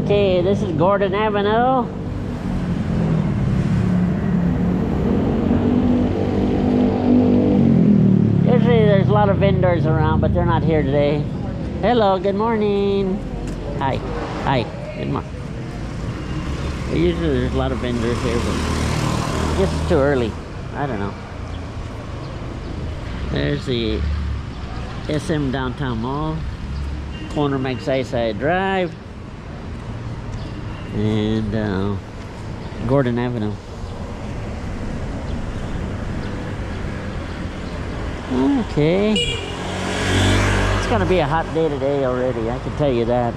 Okay, this is Gordon Avenue. Usually there's a lot of vendors around, but they're not here today. Hello, good morning. Hi. Hi. Good morning. Usually there's a lot of vendors here, but I guess it's too early. I don't know. There's the SM Downtown Mall, corner Magsaysay Drive, and Gordon Avenue. Okay. It's gonna be a hot day today already, I can tell you that.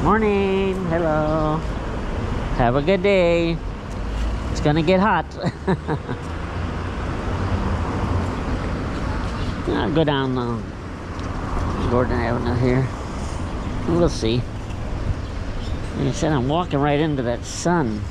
Morning. Hello. Have a good day. It's gonna get hot. I'll go down Gordon Avenue here. We'll see. Like I said, I'm walking right into that sun.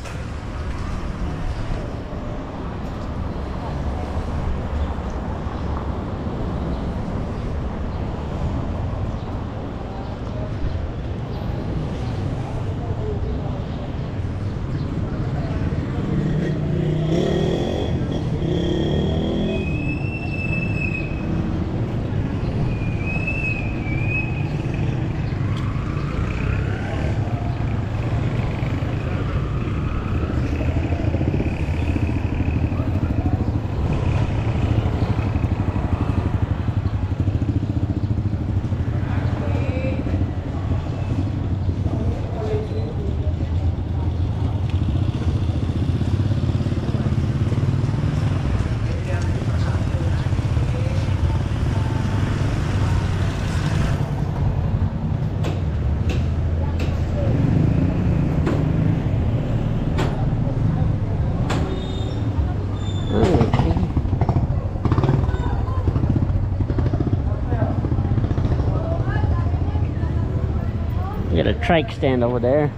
Got a trike stand over there.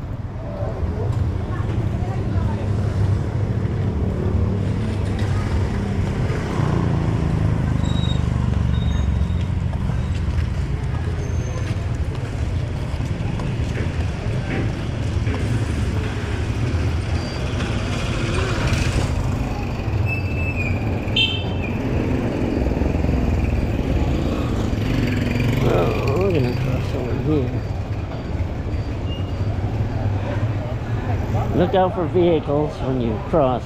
Oh, we're gonna cross over here. Look out for vehicles when you cross.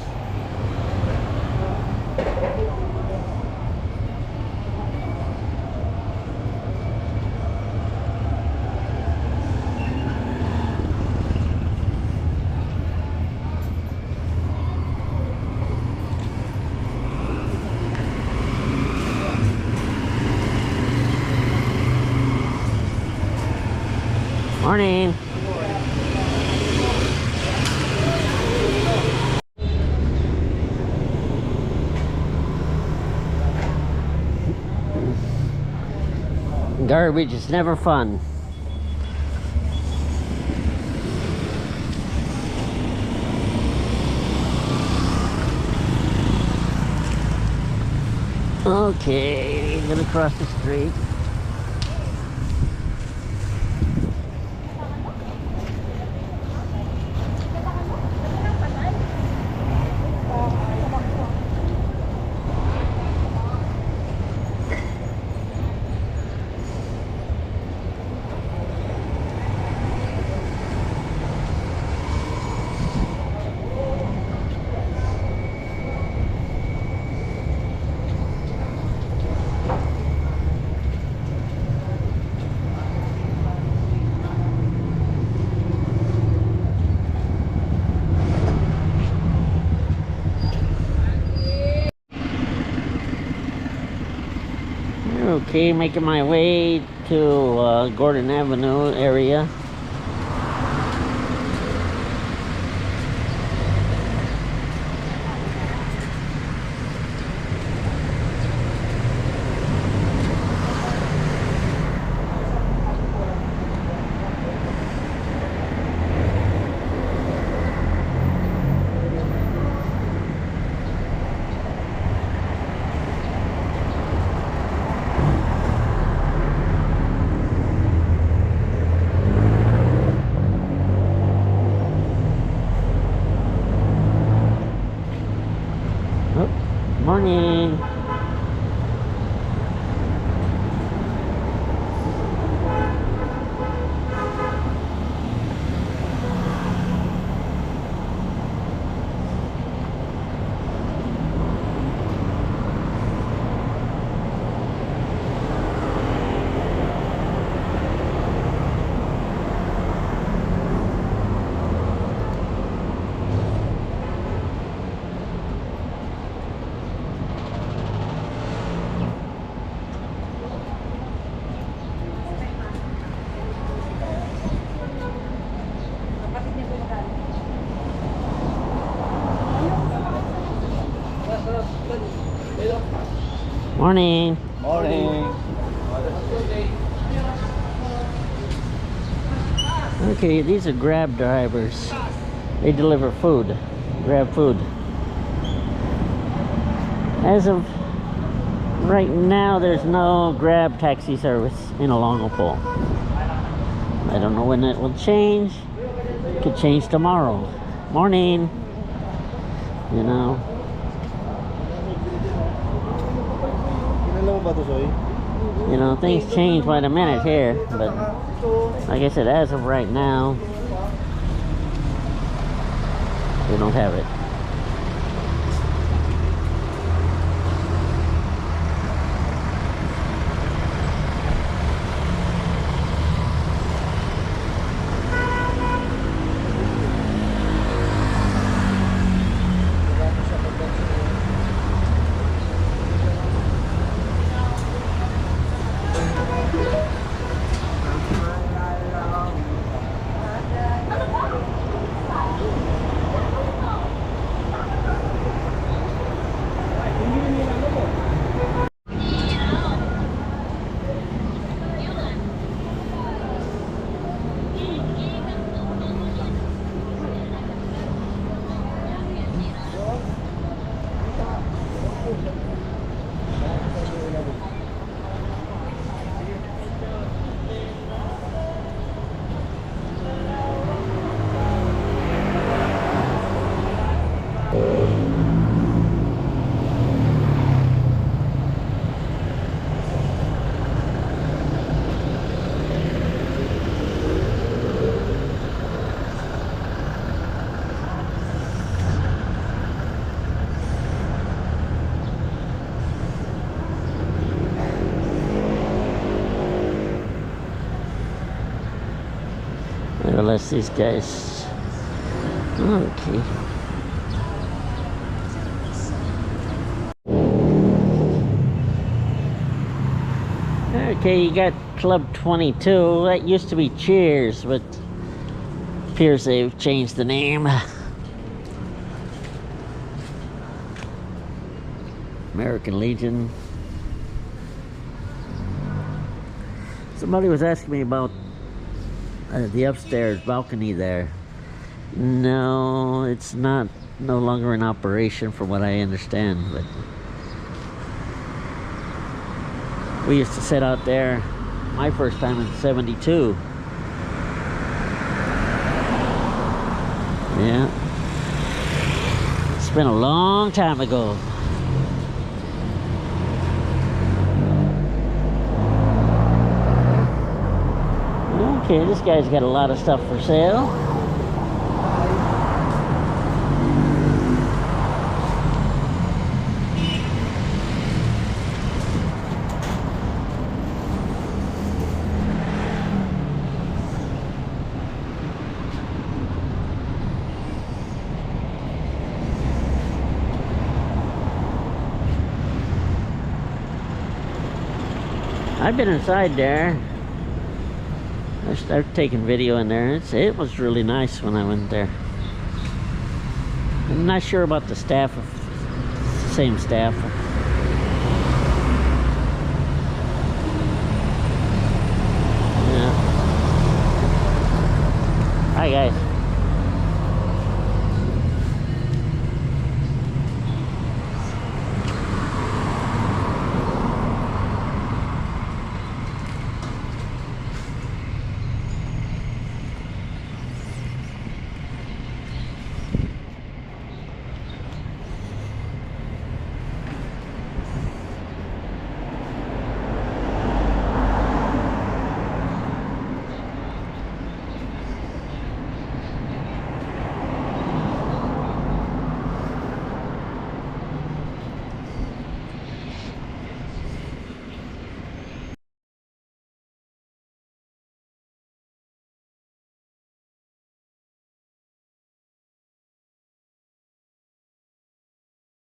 Morning. Garbage is never fun. Okay, I'm gonna cross the street. Okay, making my way to Gordon Avenue area. Morning. Morning. Okay, these are Grab drivers. They deliver food. Grab food. As of right now, there's no Grab taxi service in Olongapo. I don't know when it will change. It could change tomorrow. Morning. You know. You know, things change by the minute here, but like I said, as of right now, we don't have it. Nevertheless, these guys. Okay. Okay, you got Club 22. That used to be Cheers, but appears they've changed the name. American Legion. Somebody was asking me about the upstairs balcony there. No, it's no longer in operation from what I understand, but we used to sit out there my first time in '72. Yeah, it's been a long time ago. Okay, this guy's got a lot of stuff for sale. I've been inside there. I started taking video in there. It was really nice when I went there. I'm not sure about the staff, if it's the same staff. Yeah. Hi guys.